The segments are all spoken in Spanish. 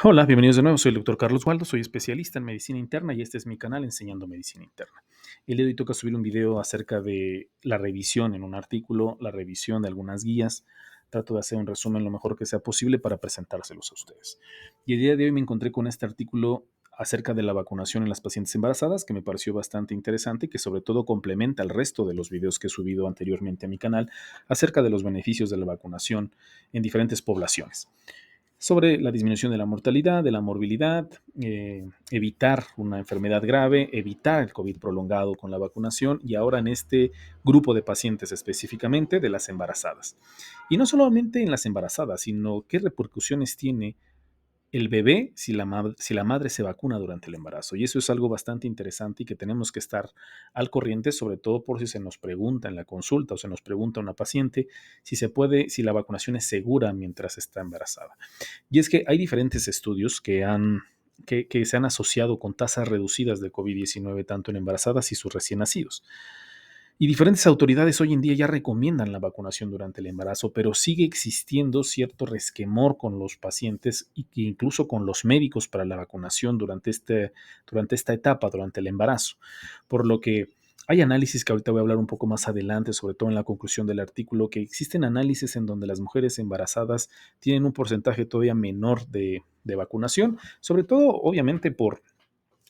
Hola, bienvenidos de nuevo. Soy el doctor Carlos Waldo, soy especialista en medicina interna y este es mi canal Enseñando Medicina Interna. El día de hoy toca subir un video acerca de la revisión en un artículo, la revisión de algunas guías. Trato de hacer un resumen lo mejor que sea posible para presentárselos a ustedes. Y el día de hoy me encontré con este artículo acerca de la vacunación en las pacientes embarazadas, que me pareció bastante interesante y que sobre todo complementa el resto de los videos que he subido anteriormente a mi canal acerca de los beneficios de la vacunación en diferentes poblaciones sobre la disminución de la mortalidad, de la morbilidad, evitar una enfermedad grave, evitar el COVID prolongado con la vacunación y ahora en este grupo de pacientes específicamente de las embarazadas. Y no solamente en las embarazadas, sino qué repercusiones tiene el bebé si la madre se vacuna durante el embarazo. Y eso es algo bastante interesante y que tenemos que estar al corriente, sobre todo por si se nos pregunta en la consulta o se nos pregunta a una paciente si se puede, si la vacunación es segura mientras está embarazada. Y es que hay diferentes estudios que se han asociado con tasas reducidas de COVID-19 tanto en embarazadas y sus recién nacidos. Y diferentes autoridades hoy en día ya recomiendan la vacunación durante el embarazo, pero sigue existiendo cierto resquemor con los pacientes y que incluso con los médicos para la vacunación durante esta etapa, durante el embarazo. Por lo que hay análisis que ahorita voy a hablar un poco más adelante, sobre todo en la conclusión del artículo, que existen análisis en donde las mujeres embarazadas tienen un porcentaje todavía menor de vacunación, sobre todo obviamente por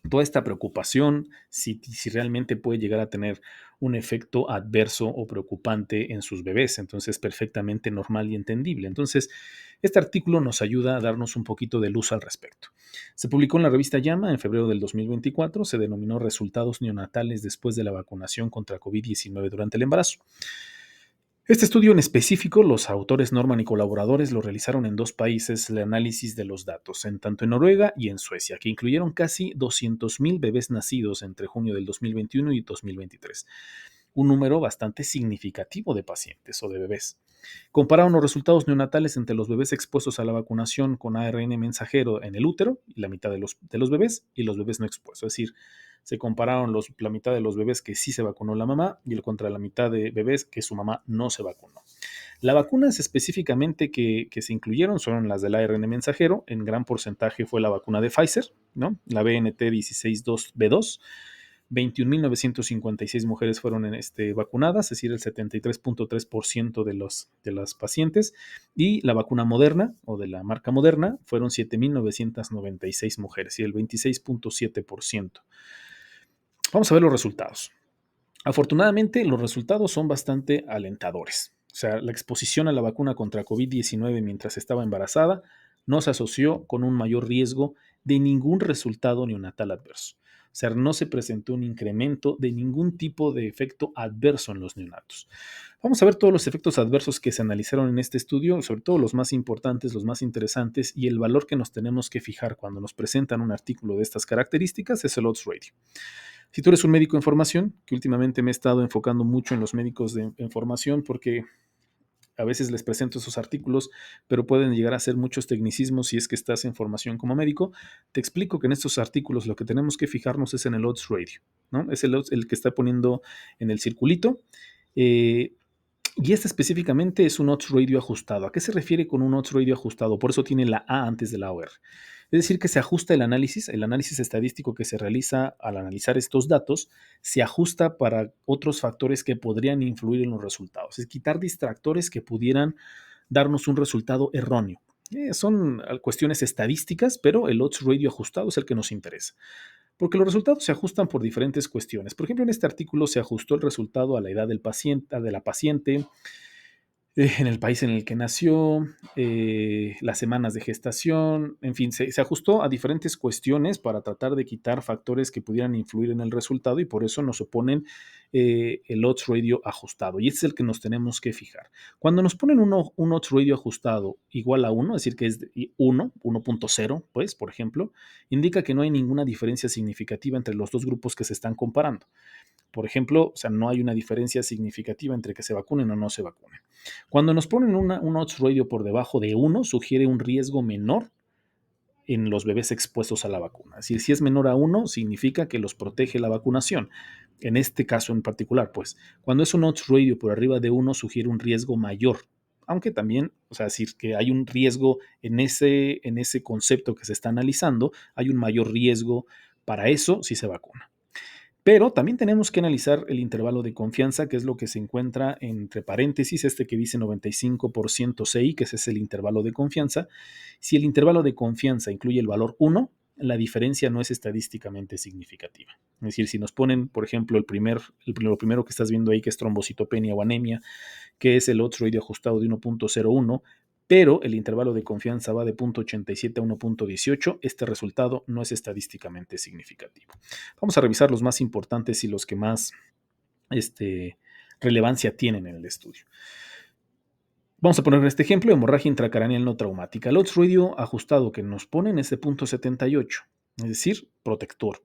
toda esta preocupación, si realmente puede llegar a tener un efecto adverso o preocupante en sus bebés. Entonces, perfectamente normal y entendible. Entonces, este artículo nos ayuda a darnos un poquito de luz al respecto. Se publicó en la revista Llama en febrero del 2024, se denominó Resultados neonatales después de la vacunación contra COVID-19 durante el embarazo. Este estudio en específico, los autores Norman y colaboradores lo realizaron en dos países el análisis de los datos, tanto en Noruega y en Suecia, que incluyeron casi 200,000 bebés nacidos entre junio del 2021 y 2023, un número bastante significativo de pacientes o de bebés. Compararon los resultados neonatales entre los bebés expuestos a la vacunación con ARN mensajero en el útero, y la mitad de los bebés, y los bebés no expuestos. Es decir, se compararon la mitad de los bebés que sí se vacunó la mamá y contra la mitad de bebés que su mamá no se vacunó. Las vacunas específicamente que se incluyeron son las del ARN mensajero, en gran porcentaje fue la vacuna de Pfizer, ¿no? La BNT 162B2. 21,956 mujeres fueron vacunadas, es decir, el 73.3% de las pacientes, y la vacuna Moderna, o de la marca Moderna, fueron 7,996 mujeres, y el 26.7%. Vamos a ver los resultados. Afortunadamente, los resultados son bastante alentadores. O sea, la exposición a la vacuna contra COVID-19 mientras estaba embarazada no se asoció con un mayor riesgo de ningún resultado neonatal adverso. O sea, no se presentó un incremento de ningún tipo de efecto adverso en los neonatos. Vamos a ver todos los efectos adversos que se analizaron en este estudio, sobre todo los más importantes, los más interesantes, y el valor que nos tenemos que fijar cuando nos presentan un artículo de estas características es el odds ratio. Si tú eres un médico en formación, que últimamente me he estado enfocando mucho en los médicos en formación porque a veces les presento esos artículos, pero pueden llegar a ser muchos tecnicismos si es que estás en formación como médico. Te explico que en estos artículos lo que tenemos que fijarnos es en el odds ratio, ¿no? Es el que está poniendo en el circulito. Eh, y este específicamente es un odds ratio ajustado. ¿A qué se refiere con un odds ratio ajustado? Por eso tiene la A antes de la OR. Es decir, que se ajusta el análisis estadístico que se realiza al analizar estos datos, se ajusta para otros factores que podrían influir en los resultados. Es quitar distractores que pudieran darnos un resultado erróneo. Son cuestiones estadísticas, pero el odds ratio ajustado es el que nos interesa. Porque los resultados se ajustan por diferentes cuestiones. Por ejemplo, en este artículo se ajustó el resultado a la edad del paciente, de la paciente, en el país en el que nació, las semanas de gestación, en fin, se ajustó a diferentes cuestiones para tratar de quitar factores que pudieran influir en el resultado y por eso nos oponen el odds ratio ajustado. Y este es el que nos tenemos que fijar. Cuando nos ponen un odds ratio ajustado igual a 1, es decir, que es 1, 1.0, pues, por ejemplo, indica que no hay ninguna diferencia significativa entre los dos grupos que se están comparando. Por ejemplo, o sea, no hay una diferencia significativa entre que se vacunen o no se vacunen. Cuando nos ponen un odds ratio por debajo de 1, sugiere un riesgo menor en los bebés expuestos a la vacuna. Si es menor a 1, significa que los protege la vacunación. En este caso en particular, pues, cuando es un odds ratio por arriba de 1, sugiere un riesgo mayor aunque también, o sea, decir que hay un riesgo en ese concepto que se está analizando, hay un mayor riesgo para eso si se vacuna. Pero también tenemos que analizar el intervalo de confianza, que es lo que se encuentra entre paréntesis, este que dice 95% CI, que ese es el intervalo de confianza. Si el intervalo de confianza incluye el valor 1, la diferencia no es estadísticamente significativa. Es decir, si nos ponen, por ejemplo, lo primero que estás viendo ahí, que es trombocitopenia o anemia, que es el odds ratio ajustado de 1.01, pero el intervalo de confianza va de 0.87 a 1.18, este resultado no es estadísticamente significativo. Vamos a revisar los más importantes y los que más relevancia tienen en el estudio. Vamos a poner este ejemplo, hemorragia intracraneal no traumática. El odds ratio ajustado que nos ponen es de 0.78, es decir, protector,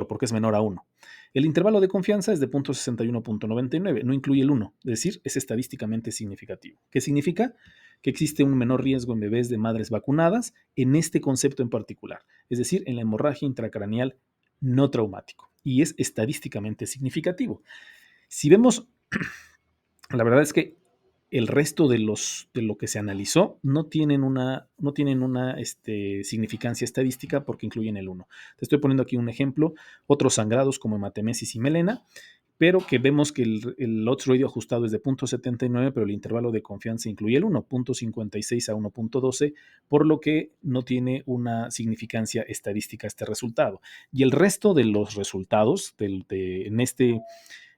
porque es menor a 1. El intervalo de confianza es de 0.61 a 0.99, no incluye el 1, es decir, es estadísticamente significativo. ¿Qué significa? Que existe un menor riesgo en bebés de madres vacunadas en este concepto en particular, es decir, en la hemorragia intracraneal no traumático, y es estadísticamente significativo. Si vemos, la verdad es que el resto de lo que se analizó no tienen una significancia estadística porque incluyen el 1. Te estoy poniendo aquí un ejemplo, otros sangrados como hematemesis y melena, pero que vemos que el odds ratio ajustado es de 0.79, pero el intervalo de confianza incluye el 1, 0.56 a 1.12, por lo que no tiene una significancia estadística este resultado. Y el resto de los resultados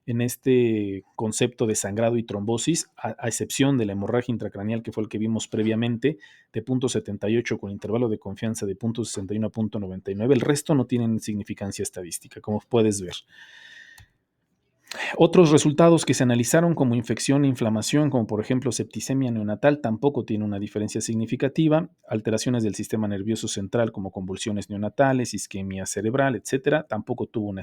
en este concepto de sangrado y trombosis, a excepción de la hemorragia intracraneal, que fue el que vimos previamente, de 0.78 con intervalo de confianza de 0.61 a 0.99, el resto no tienen significancia estadística, como puedes ver. Otros resultados que se analizaron como infección e inflamación, como por ejemplo septicemia neonatal, tampoco tiene una diferencia significativa. Alteraciones del sistema nervioso central como convulsiones neonatales, isquemia cerebral, etcétera, tampoco tuvo una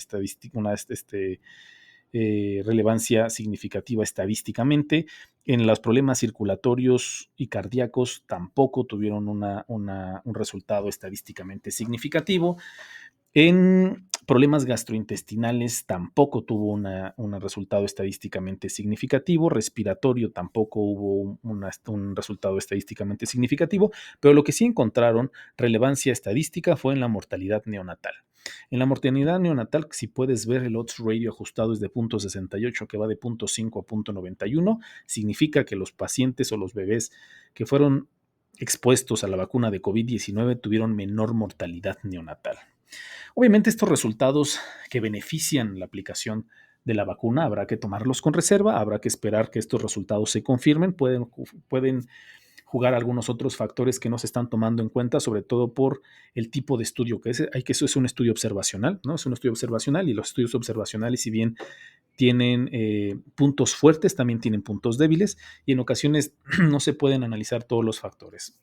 relevancia significativa estadísticamente. En los problemas circulatorios y cardíacos tampoco tuvieron un resultado estadísticamente significativo. En problemas gastrointestinales tampoco tuvo un resultado estadísticamente significativo, respiratorio tampoco hubo un resultado estadísticamente significativo, pero lo que sí encontraron relevancia estadística fue en la mortalidad neonatal. En la mortalidad neonatal, si puedes ver el odds ratio ajustado es de 0.68, que va de 0.5 a 0.91, significa que los pacientes o los bebés que fueron expuestos a la vacuna de COVID-19 tuvieron menor mortalidad neonatal. Obviamente estos resultados que benefician la aplicación de la vacuna habrá que tomarlos con reserva, habrá que esperar que estos resultados se confirmen, pueden jugar algunos otros factores que no se están tomando en cuenta, sobre todo por el tipo de estudio que es. Eso es un estudio observacional, ¿no? Es un estudio observacional y los estudios observacionales, si bien tienen puntos fuertes, también tienen puntos débiles y en ocasiones no se pueden analizar todos los factores.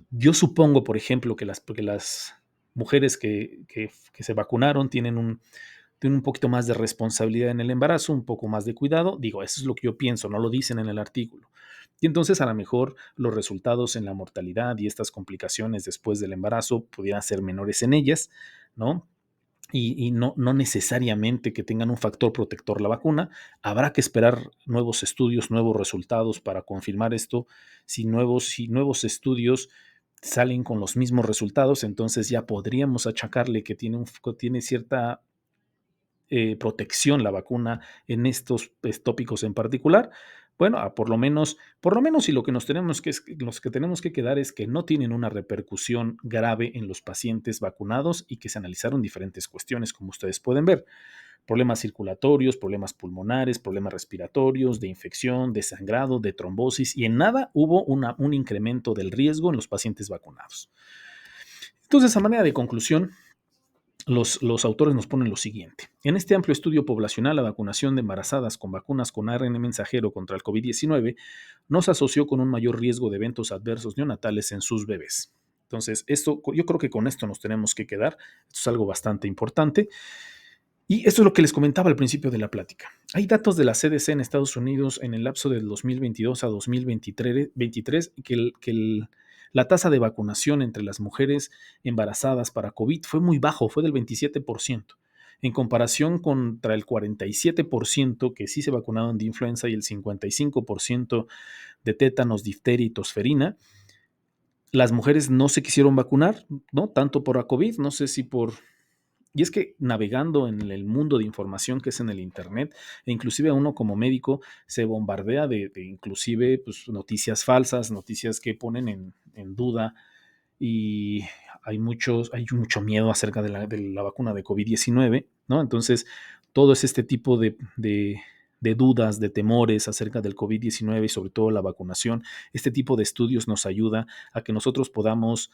Yo supongo, por ejemplo, que las mujeres que se vacunaron tienen un poquito más de responsabilidad en el embarazo, un poco más de cuidado. Digo, eso es lo que yo pienso, no lo dicen en el artículo. Y entonces a lo mejor los resultados en la mortalidad y estas complicaciones después del embarazo pudieran ser menores en ellas, ¿no? Y no necesariamente que tengan un factor protector la vacuna. Habrá que esperar nuevos estudios, nuevos resultados para confirmar esto. Si nuevos estudios salen con los mismos resultados, entonces ya podríamos achacarle que tiene cierta protección la vacuna en estos tópicos en particular. Bueno, por lo menos, y lo que los que tenemos que quedar es que no tienen una repercusión grave en los pacientes vacunados y que se analizaron diferentes cuestiones, como ustedes pueden ver. Problemas circulatorios, problemas pulmonares, problemas respiratorios, de infección, de sangrado, de trombosis, y en nada hubo un incremento del riesgo en los pacientes vacunados. Entonces, a manera de conclusión, los autores nos ponen lo siguiente. En este amplio estudio poblacional, la vacunación de embarazadas con vacunas con ARN mensajero contra el COVID-19 no se asoció con un mayor riesgo de eventos adversos neonatales en sus bebés. Entonces, yo creo que con esto nos tenemos que quedar. Esto es algo bastante importante. Y esto es lo que les comentaba al principio de la plática. Hay datos de la CDC en Estados Unidos en el lapso del 2022 a 2023 que la tasa de vacunación entre las mujeres embarazadas para COVID fue muy bajo, fue del 27%. en comparación contra el 47% que sí se vacunaron de influenza y el 55% de tétanos, difteria y tosferina. Las mujeres no se quisieron vacunar, ¿no? Tanto por la COVID, no sé si por... Y es que navegando en el mundo de información que es en el Internet, e inclusive uno como médico se bombardea de inclusive pues, noticias falsas, noticias que ponen en duda, y hay mucho miedo acerca de la vacuna de COVID-19, ¿no? Entonces, todo es este tipo de dudas, de temores acerca del COVID-19 y sobre todo la vacunación. Este tipo de estudios nos ayuda a que nosotros podamos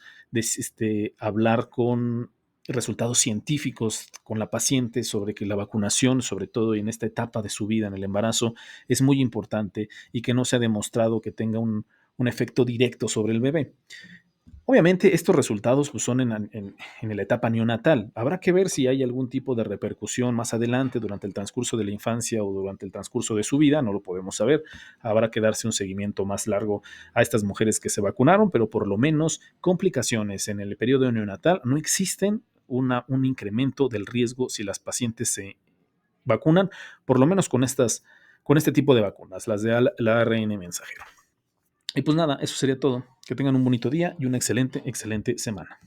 hablar con resultados científicos con la paciente sobre que la vacunación, sobre todo en esta etapa de su vida, en el embarazo, es muy importante y que no se ha demostrado que tenga un efecto directo sobre el bebé. Obviamente estos resultados pues, son en la etapa neonatal. Habrá que ver si hay algún tipo de repercusión más adelante durante el transcurso de la infancia o durante el transcurso de su vida, no lo podemos saber. Habrá que darse un seguimiento más largo a estas mujeres que se vacunaron, pero por lo menos complicaciones en el periodo neonatal no existen un incremento del riesgo si las pacientes se vacunan, por lo menos con este tipo de vacunas, las de la ARN mensajero. Y pues nada, eso sería todo. Que tengan un bonito día y una excelente, excelente semana.